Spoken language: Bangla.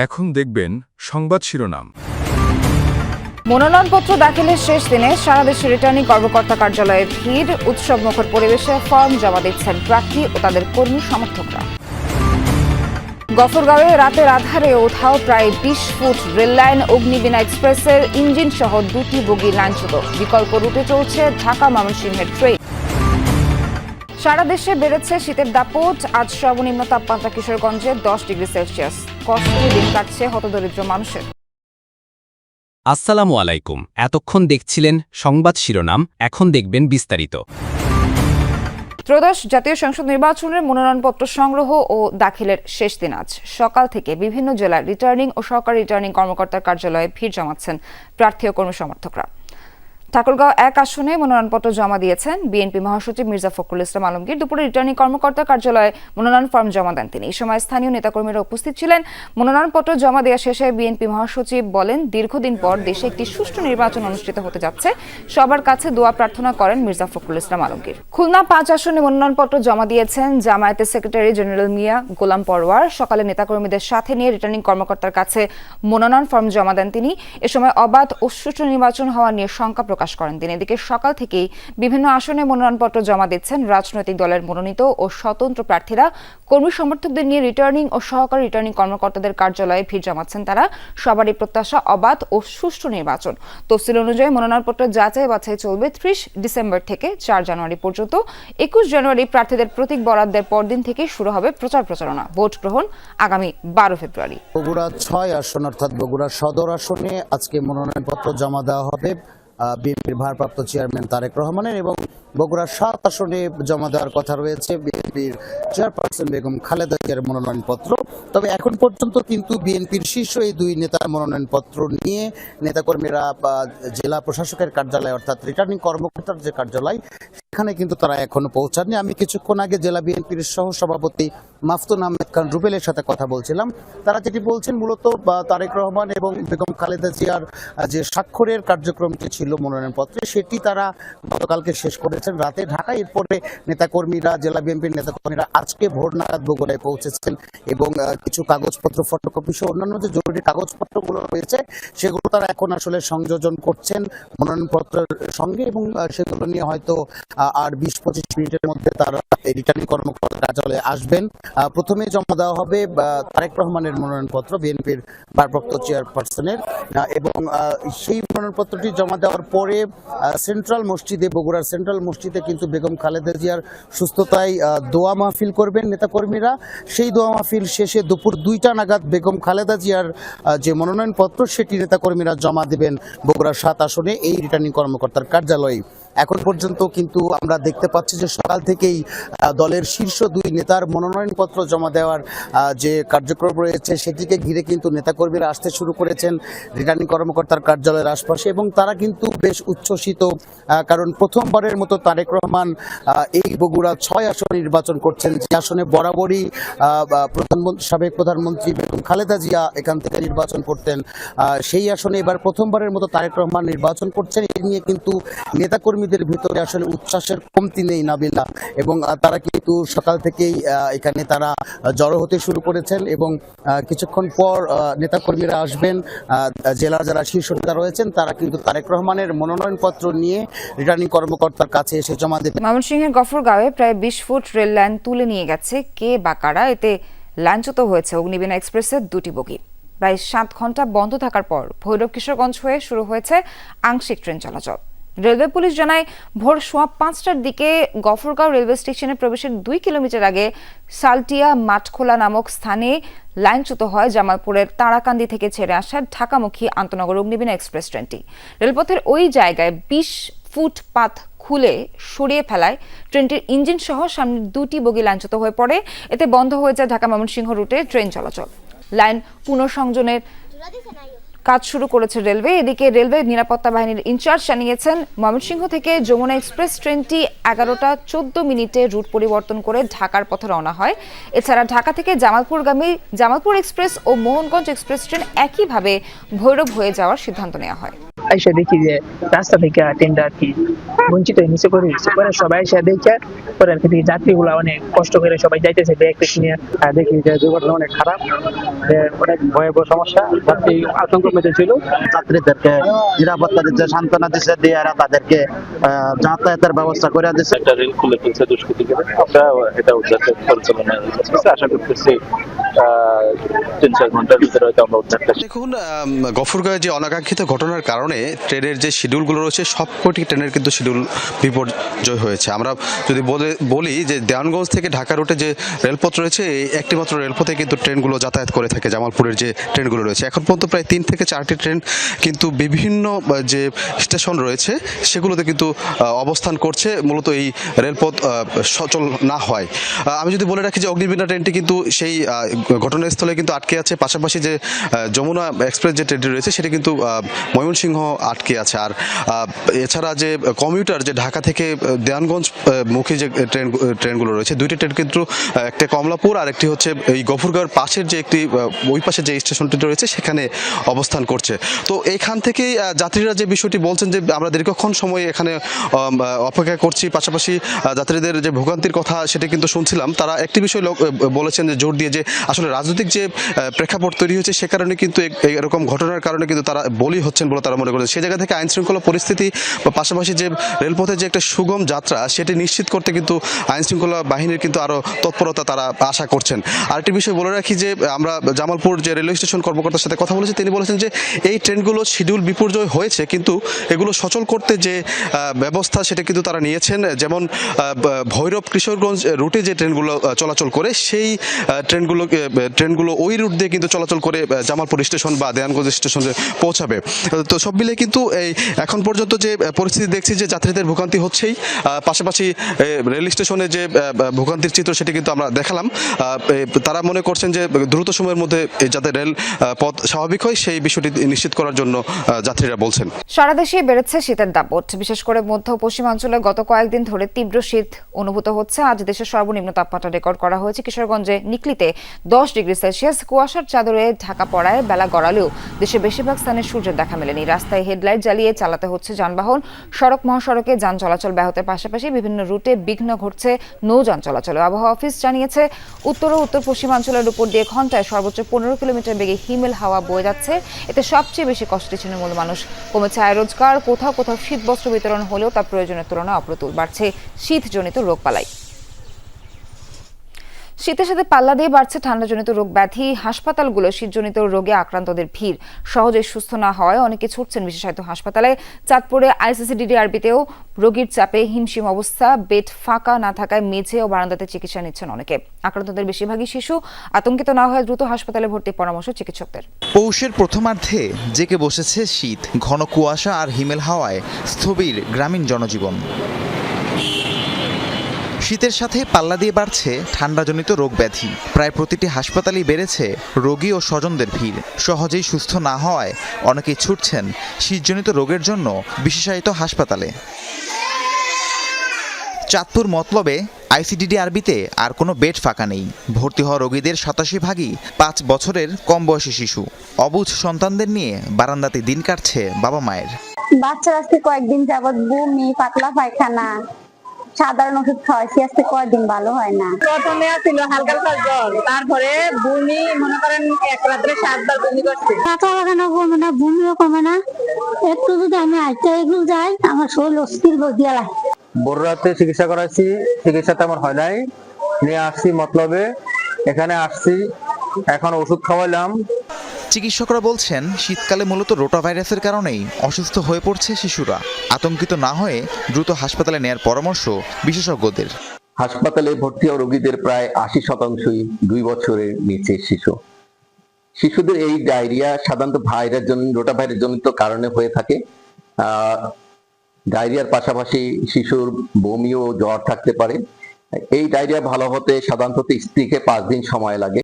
এখন দেখবেন সংবাদ শিরোনাম। মনোনয়নপত্র দাখিলের শেষ দিনে সারা দেশে রিটার্নিং কর্মকর্তা কার্যালয়ে ভিড়, উৎসবমুখর পরিবেশে ফর্ম জমা দিচ্ছেন প্রার্থী ও তাদের কর্মী সমর্থকরা। গফরগাঁওয়ে রাতের আধারে উধাও প্রায় ২০ ফুট রেললাইন, অগ্নিবীণা এক্সপ্রেসের ইঞ্জিন সহ ২টি বগি লাইনচ্যুত। বিকল্প রুটে চলছে ঢাকা ময়মনসিংহের ট্রেন। সারা দেশে বেড়েছে শীতের দাপট, আজ সর্বনিম্ন তাপমাত্রা কিশোরগঞ্জে 10 ডিগ্রি সেলসিয়াস। কষ্টে দিন কাটছে হতদরিদ্র মানুষের। আসসালামু আলাইকুম। এতক্ষণ দেখছিলেন সংবাদ শিরোনাম, এখন দেখবেন বিস্তারিত। ত্রয়োদশ জাতীয় সংসদ নির্বাচনের মনোনয়নপত্র সংগ্রহ ও দাখিলের শেষ দিন আজ। সকাল থেকে বিভিন্ন জেলার রিটার্নিং ও সহকারী রিটার্নিং কর্মকর্তার কার্যালয়ে ভিড় জমাচ্ছেন প্রার্থী ও কর্মী সমর্থকরা। ঠাকুরগাঁও ১ আসনে মনোনয়নপত্র জমা দিয়েছেন বিএনপি মহাসচিব মির্জা ফখরুল ইসলাম আলমগীর। দুপুরে রিটার্নিং কর্মকর্তার কার্যালয়ে মনোনয়ন ফর্ম জমা দেন তিনি। এই সময় স্থানীয় নেতাকর্মীরা উপস্থিত ছিলেন। মনোনয়নপত্র জমা দেওয়া শেষে বিএনপি মহাসচিব বলেন, দীর্ঘদিন পর দেশে একটি সুষ্ঠু নির্বাচন অনুষ্ঠিত হতে যাচ্ছে। সবার কাছে দোয়া প্রার্থনা করেন মির্জা ফখরুল ইসলাম আলমগীর। খুলনা ৫ আসনে মনোনয়নপত্র জমা দিয়েছেন জামায়াতের সেক্রেটারি জেনারেল মিয়া গোলাম পরওয়ার। সকালে নেতাকর্মীদের সাথে নিয়ে রিটার্নিং কর্মকর্তার কাছে মনোনয়ন ফর্ম জমা দেন তিনি। এ সময় অবাধ ও সুষ্ঠু নির্বাচন হওয়া নিয়ে শঙ্কা প্রকাশ করেন তিনি। এদিকে সকাল থেকেই বিভিন্ন আসনে মনোনয়নপত্র জমা দিচ্ছেন রাজনৈতিক দলের মনোনীত ও স্বতন্ত্র প্রার্থীরা। কর্মী সমর্থকদের নিয়ে রিটার্নিং ও সহকারী রিটার্নিং কর্মকর্তাদের কার্যালয়ে ভিড় জমাচ্ছেন তারা। সবারই প্রত্যাশা অবাধ ও সুষ্ঠু নির্বাচন। তফসিল অনুযায়ী মনোনয়নপত্র যাচাই বাছাই চলবে ৩০ ডিসেম্বর থেকে ৪ জানুয়ারি পর্যন্ত। ২১ জানুয়ারি প্রার্থীদের প্রতীক বরাদ্দের পরদিন থেকে শুরু হবে প্রচার প্রচারণা। ভোট গ্রহণ আগামী ১২ ফেব্রুয়ারি। বগুড়া ৬ আসন অর্থাৎ বগুড়া সদর আসনে আজকে মনোনয়নপত্র জমা দেওয়া হবে বিএনপির ভারপ্রাপ্ত চেয়ারম্যান তারেক রহমানের, এবং বগুড়া ৭ আসনে জমা দেওয়ার কথা রয়েছে বিএনপির চেয়ারপারসন বেগম খালেদা জিয়ার মনোনয়নপত্র। তবে এখন পর্যন্ত কিন্তু বিএনপির শীর্ষ এই দুই নেতার মনোনয়নপত্র নিয়ে নেতাকর্মীরা জেলা প্রশাসকের কার্যালয় অর্থাৎ রিটার্নিং কর্মকর্তার যে কার্যালয় সেখানে কিন্তু তারা এখনো পৌঁছাননি। আমি কিছুক্ষণ আগে জেলা বিএনপির সহ সভাপতি মাফতুন আহমেদ খান রুবেলের সাথে কথা বলছিলাম। তারা যেটি বলছেন, মূলত তারেক রহমান এবং বেগম খালেদা জিয়ার যে স্বাক্ষরের কার্যক্রমটি ছিল মনোনয়নপত্রে, সেটি তারা গতকালকে শেষ করেছেন রাতে ঢাকায়। এরপরে নেতাকর্মীরা, জেলা বিএনপির নেতাকর্মীরা আজকে ভোর নাগাদ বগুড়ায় পৌঁছেছেন এবং কিছু কাগজপত্র, ফটোকপি সহ অন্যান্য যে জরুরি কাগজপত্রগুলো রয়েছে সেগুলো তারা এখন আসলে সংযোজন করছেন মনোনয়নপত্রের সঙ্গে, এবং সেগুলো নিয়ে হয়তো আর ২০-২৫ মিনিটের মধ্যে তারা রিটার্নিং কর্মকর্তার কার্যালয়ে আসবেন। প্রথমে জমা দেওয়া হবে তারেক রহমানের মনোনয়নপত্র, বিএনপির ভারপ্রাপ্ত চেয়ারপারসনের, এবং সেই মনোনয়নপত্রটি জমা দেওয়ার পরে সেন্ট্রাল মসজিদে, বগুড়ার সেন্ট্রাল মসজিদে কিন্তু বেগম খালেদা জিয়ার সুস্থতায় দোয়া মাহফিল করবেন নেতাকর্মীরা। সেই দোয়া মাহফিল শেষে দুপুর ২টা নাগাদ বেগম খালেদা জিয়ার যে মনোনয়নপত্র সেটি নেতাকর্মীরা জমা দেবেন বগুড়া ৭ আসনে এই রিটার্নিং কর্মকর্তার কার্যালয়ে। এখন পর্যন্ত কিন্তু আমরা দেখতে পাচ্ছি যে সকাল থেকেই দলের শীর্ষ দুই নেতার মনোনয়নপত্র জমা দেওয়ার যে কার্যক্রম রয়েছে সেটিকে ঘিরে কিন্তু নেতাকর্মীরা আসতে শুরু করেছেন রিটার্নিং কর্মকর্তার কার্যালয়ের আশপাশে, এবং তারা কিন্তু বেশ উচ্ছ্বসিত। কারণ প্রথমবারের মতো তারেক রহমান এই বগুড়া ৬ আসনে নির্বাচন করছেন, যে আসনে বরাবরই সাবেক প্রধানমন্ত্রী বেগম খালেদা জিয়া এখান থেকে নির্বাচন করতেন। সেই আসনে এবার প্রথমবারের মতো তারেক রহমান নির্বাচন করছেন। এ নিয়ে কিন্তু নেতাকর্মীদের ভিতরে আসলে উচ্ছ্বাসের কমতি নেই নাবিলা, এবং তারা কিন্তু সকাল থেকেই এখানে তারা জড়ো হতে শুরু করেছেন, এবং কিছুক্ষণ পর নেতাকর্মীরা আসবেন। জেলার যারা শীর্ষ নেতা রয়েছেন তারা কিন্তু তারেক রহমানের মনোনয়নপত্র নিয়ে রিটার্নিং কর্মকর্তার কাছে এসে জমা দেবেন। ময়মনসিংহের গফরগাঁওয়ে প্রায় ২০ ফুট রেল লাইন তুলে নিয়ে গেছে কে বা কারা। এতে লাইনচ্যুত হয়েছে অগ্নিবীণা এক্সপ্রেসের ২টি বগি। প্রায় ৭ ঘন্টা বন্ধ থাকার পর ভৈরব কিশোরগঞ্জ হয়ে শুরু হয়েছে আংশিক ট্রেন চলাচল। রেলওয়ে পুলিশ জানায়, ভোর ৫:১৫টার দিকে গফরগাঁও রেলওয়ে স্টেশনে প্রবেশের ২ কিলোমিটার আগে সালটিয়া মাঠখোলা নামক স্থানে লাইনচ্যুত হয় জামালপুরের তারাকান্দি থেকে ছেড়ে আসা ঢাকামুখী আন্তনগর অগ্নিবীণা এক্সপ্রেস ট্রেনটি। রেলপথের ওই জায়গায় ২০ ফুট পাত খুলে সরিয়ে ফেলায় ট্রেনটির ইঞ্জিন সহ সামনের ২টি বগি লাইনচ্যুত হয়ে পড়ে। এতে বন্ধ হয়ে যায় ঢাকা ময়মনসিংহ রুটে ট্রেন চলাচল। লাইন পুনঃসংযোগের কাজ শুরু করেছে রেলওয়ে। এদিকে রেলওয়ে নিরাপত্তা বাহিনীর ইনচার্জ জানিয়েছেন, ময়মনসিংহ থেকে যমুনা এক্সপ্রেস ট্রেনটি 11টা 14 মিনিটে রুট পরিবর্তন করে ঢাকার পথে রওনা হয়। এছাড়া ঢাকা থেকে জামালপুরগামী জামালপুর এক্সপ্রেস ও মোহনগঞ্জ এক্সপ্রেস ট্রেন একইভাবে ভৈরব হয়ে যাওয়ার সিদ্ধান্ত নেওয়া হয়। এসে দেখি যে রাস্তা থেকে ট্রেনটা আর কি বঞ্চিত নিচে করে দিচ্ছে, পরে সবাই এসে দেখে পরে আর কি যাত্রীগুলো অনেক কষ্ট করে সবাই যাইতেছে ব্যাগ ট্যাগ নিয়ে। দেখি যে দুর্ঘটনা অনেক খারাপ, যে অনেক ভয়াবহ সমস্যা, যাত্রী আতঙ্ক মেতে ছিল। যাত্রীদেরকে নিরাপত্তা দিচ্ছে, সান্ত্বনা দিচ্ছে, দিয়ে এরা তাদেরকে যাতায়াতের ব্যবস্থা করে দিচ্ছে। একটা রেল খুলে ফেলছে দুষ্কৃতীরা, আমরা এটা উদ্ধার পরিচালনা করতেছি। আশা করতেছি 3-4 ঘন্টার ভিতরে হয়তো আমরা উদ্ধারটা। দেখুন, গফরগাঁওয়ে যে অনাকাঙ্ক্ষিত ঘটনার কারণে ট্রেনের যে শিডিউলগুলো রয়েছে সবকটি ট্রেনের কিন্তু শিডিউল বিপর্যয় হয়েছে। আমরা যদি বলি যে দেওয়ানগঞ্জ থেকে ঢাকা রুটে যে রেলপথ রয়েছে, এই একটি মাত্র রেলপথে কিন্তু ট্রেনগুলো যাতায়াত করে থাকে। জামালপুরের যে ট্রেনগুলো রয়েছে এখন পর্যন্ত প্রায় 3 থেকে 4টি ট্রেন কিন্তু বিভিন্ন যে স্টেশন রয়েছে সেগুলোতে কিন্তু অবস্থান করছে, মূলত এই রেলপথ সচল না হয়। আমি যদি বলে রাখি যে অগ্নিবীণা ট্রেনটি কিন্তু সেই ঘটনাস্থলে কিন্তু আটকে আছে, পাশাপাশি যে যমুনা এক্সপ্রেস যে ট্রেনটি রয়েছে সেটি কিন্তু ময়মনসিংহ আটকে আছে। আর এছাড়া যে কমিউটার যে ঢাকা থেকে দেওয়ানগঞ্জ মুখী যে ট্রেনগুলো রয়েছে, দুইটি ট্রেন কিন্তু একটা কমলাপুর আর একটি হচ্ছে এই গফরগাঁওয়ের পাশের যে একটি ওই পাশে যে স্টেশনটি রয়েছে সেখানে অবস্থান করছে। তো এইখান থেকেই যাত্রীরা যে বিষয়টি বলছেন যে আমরা দীর্ঘক্ষণ সময় এখানে অপেক্ষা করছি, পাশাপাশি যাত্রীদের যে ভোগান্তির কথা সেটা কিন্তু শুনছিলাম। তারা একটি বিষয় বলেছেন যে জোর দিয়ে যে আসলে রাজনৈতিক যে প্রেক্ষাপট তৈরি হয়েছে সে কারণে কিন্তু এরকম ঘটনার কারণে কিন্তু তারা বলি হচ্ছেন বলে তারা মনে করেন। সেই জায়গা থেকে আইন শৃঙ্খলা পরিস্থিতি বা পাশাপাশি যে রেলপথে যে একটা সুগম যাত্রা সেটি নিশ্চিত করতে কিন্তু আইন শৃঙ্খলা বাহিনীর কিন্তু আরও তৎপরতা তারা আশা করছেন। আরেকটি বিষয় বলে রাখি যে আমরা জামালপুর যে রেলওয়ে স্টেশন কর্মকর্তার সাথে কথা বলেছি, তিনি বলেছেন যে এই ট্রেনগুলো শিডিউল বিপর্যয় হয়েছে কিন্তু এগুলো সচল করতে যে ব্যবস্থা সেটা কিন্তু তারা নিয়েছেন। যেমন ভৈরব কিশোরগঞ্জ রুটে যে ট্রেনগুলো চলাচল করে সেই ট্রেনগুলো ওই রুট দিয়ে কিন্তু চলাচল করে জামালপুর স্টেশন বা দেওয়ানগঞ্জ স্টেশনে পৌঁছাবে। তো সব মিলে কিন্তু এই এখন পর্যন্ত যে পরিস্থিতি দেখছি যে যাত্রীদের ভোগান্তি হচ্ছেই, পাশাপাশি রেল স্টেশনে যে ভোগান্তির চিত্র সেটি কিন্তু আমরা দেখালাম। তারা মনে করছেন যে দ্রুত সময়ের মধ্যে যাতে রেল পথ স্বাভাবিক হয় সেই বিষয়টি নিশ্চিত করার জন্য যাত্রীরা বলছেন। সারা দেশে বেড়েছে শীতের দাপট। বিশেষ করে মধ্য ও পশ্চিমাঞ্চলে গত কয়েকদিন ধরে তীব্র শীত অনুভূত হচ্ছে। আজ দেশের সর্বনিম্ন তাপমাত্রা রেকর্ড করা হয়েছে কিশোরগঞ্জে নিকলিতে 10 ডিগ্রি সেলসিয়াস। কুয়াশার চাদরে ঢাকা পড়ায় বেলা গড়ালেও দেশের বেশিরভাগ স্থানে সূর্যের দেখা মেলেনি। রাস্তায় হেডলাইট জ্বালিয়ে চালাতে হচ্ছে যানবাহন। সড়ক মহাসড়কে যান চলাচল ব্যাহতের পাশাপাশি বিভিন্ন রুটে বিঘ্ন ঘটছে নৌযান চলাচলে। আবহাওয়া অফিস জানিয়েছে, উত্তর ও উত্তর পশ্চিমাঞ্চলের উপর দিয়ে ঘন্টায় সর্বোচ্চ 15 কিলোমিটার বেগে হিমেল হাওয়া বয়ে যাচ্ছে। এতে সবচেয়ে বেশি কষ্টে তৃণমূল মানুষ। কমেছে আয় রোজগার, কোথাও কোথাও শীতবস্ত্র বিতরণ হলেও তা প্রয়োজনের তুলনায় অপ্রতুল। বাড়ছে শীতজনিত রোগবালাই। শীতের সাথে পাল্লা দিয়ে বাড়ছে ঠান্ডাজনিত রোগ ব্যাধি। হাসপাতালগুলো শীতজনিত রোগে আক্রান্তদের ভিড়। সহজে সুস্থ না হওয়ায় অনেকে ছুটছেন বিশেষায়িত হাসপাতালে। চাঁদপুরে আইসিসিডিডিআরবিতেও রোগীর চাপে হিমশিম অবস্থা। বেড ফাঁকা না থাকায় মেঝে ও বারান্দাতে চিকিৎসা নিচ্ছেন অনেকে। আক্রান্তদের বেশিরভাগই শিশু। আতঙ্কিত না হয়ে দ্রুত হাসপাতালে ভর্তির পরামর্শ চিকিৎসকদের। পৌষের প্রথমার্ধে জেকে বসেছে শীত। ঘন কুয়াশা আর হিমেল হাওয়ায় স্থবির গ্রামীণ জনজীবন। শীতের সাথে পাল্লা দিয়ে বাড়ছে ঠান্ডাজনিত রোগ ব্যাধি। প্রায় প্রতিটি হাসপাতালেই বেড়েছে রোগী ও স্বজনদের ভিড়। সহজেই সুস্থ না হওয়ায় অনেকেই ছুটছেন শীতজনিত রোগের জন্য বিশেষায়িত হাসপাতালে। চাঁদপুর মতলবে আইসিডিডিআরবিতে আর কোনো বেড ফাঁকা নেই। ভর্তি হওয়া রোগীদের 87%ই 5 বছরের কম বয়সী শিশু। অবুঝ সন্তানদের নিয়ে বারান্দাতে দিন কাটছে বাবা মায়ের। বাচ্চার আজকে কয়েকদিন যাবৎ বমি, পাতলা পায়খানা, সাধারণ ওষুধ খাওয়াইছি, আজকে কয়েকদিন ভালো হয় না। প্রথমে ছিল হালকা হালকা জ্বর, তারপরে বমি, মনে করেন এক রাত্রে 7 বার বমি করছে। পাতলা পায়খানা কমে না, বমিও কমে না। একটু যদি আমি আইতে এগুলো যাই আমার শরীর অস্থির বদিয়া লাগে। বড় রাতে চিকিৎসা করাইছি, চিকিৎসা তেমন হয় নাই, নিয়ে আসছি মতলবে, এখানে আসছি, এখন ওষুধ খাওয়াইলাম। চিকিৎসকরা বলছেন শীতকালে মূলত রোটা ভাইরাসের কারণেই অসুস্থ হয়ে পড়ছে শিশুরা। আতঙ্কিত না হয়ে দ্রুত হাসপাতালে নেয়ার পরামর্শ বিশেষজ্ঞদের। হাসপাতালে ভর্তি হওয়া রোগীদের প্রায় 80%ই 2 বছরের নিচে শিশু। শিশুদের এই ডায়রিয়া সাধারণত রোটা ভাইরাস জনিত কারণে হয়ে থাকে। ডায়রিয়ার পাশাপাশি শিশুর বমি ও জ্বর থাকতে পারে। এই ডায়রিয়া ভালো হতে সাধারণত 3 থেকে 5 দিন সময় লাগে।